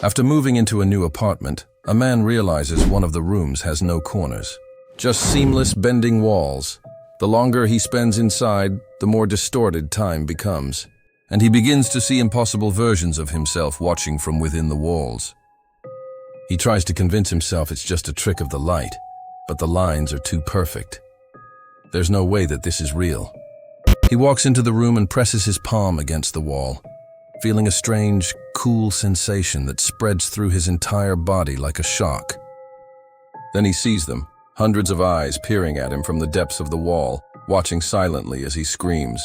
After moving into a new apartment, a man realizes one of the rooms has no corners. Just seamless bending walls. The longer he spends inside, the more distorted time becomes. And he begins to see impossible versions of himself watching from within the walls. He tries to convince himself it's just a trick of the light, but the lines are too perfect. There's no way that this is real. He walks into the room and presses his palm against the wall, feeling a strange, cool sensation that spreads through his entire body like a shock. Then he sees them, hundreds of eyes peering at him from the depths of the wall, watching silently as he screams,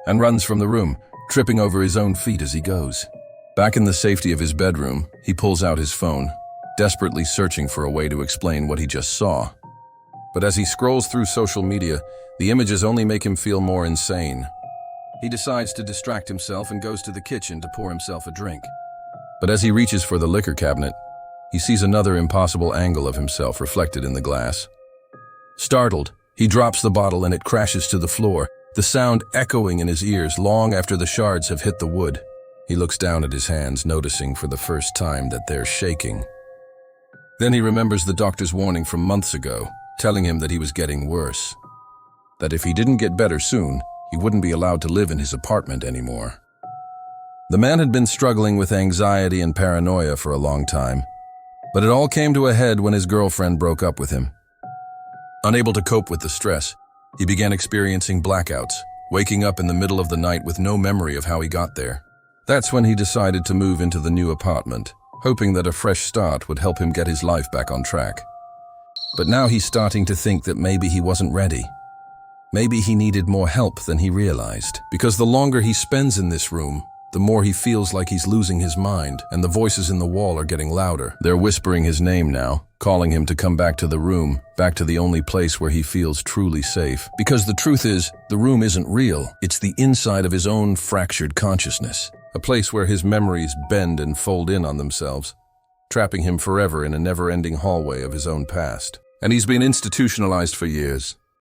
and runs from the room, tripping over his own feet as he goes. Back in the safety of his bedroom, he pulls out his phone, desperately searching for a way to explain what he just saw. But as he scrolls through social media, the images only make him feel more insane. He decides to distract himself and goes to the kitchen to pour himself a drink. But as he reaches for the liquor cabinet, he sees another impossible angle of himself reflected in the glass. Startled, he drops the bottle and it crashes to the floor, the sound echoing in his ears long after the shards have hit the wood. He looks down at his hands, noticing for the first time that they're shaking. Then he remembers the doctor's warning from months ago, telling him that he was getting worse. That if he didn't get better soon, he wouldn't be allowed to live in his apartment anymore. The man had been struggling with anxiety and paranoia for a long time, but it all came to a head when his girlfriend broke up with him. Unable to cope with the stress, he began experiencing blackouts, waking up in the middle of the night with no memory of how he got there. That's when he decided to move into the new apartment, hoping that a fresh start would help him get his life back on track. But now he's starting to think that maybe he wasn't ready. Maybe he needed more help than he realized, because the longer he spends in this room, the more he feels like he's losing his mind, and the voices in the wall are getting louder. They're whispering his name now, calling him to come back to the room, back to the only place where he feels truly safe. Because the truth is, the room isn't real. It's the inside of his own fractured consciousness, a place where his memories bend and fold in on themselves, trapping him forever in a never-ending hallway of his own past. And he's been institutionalized for years.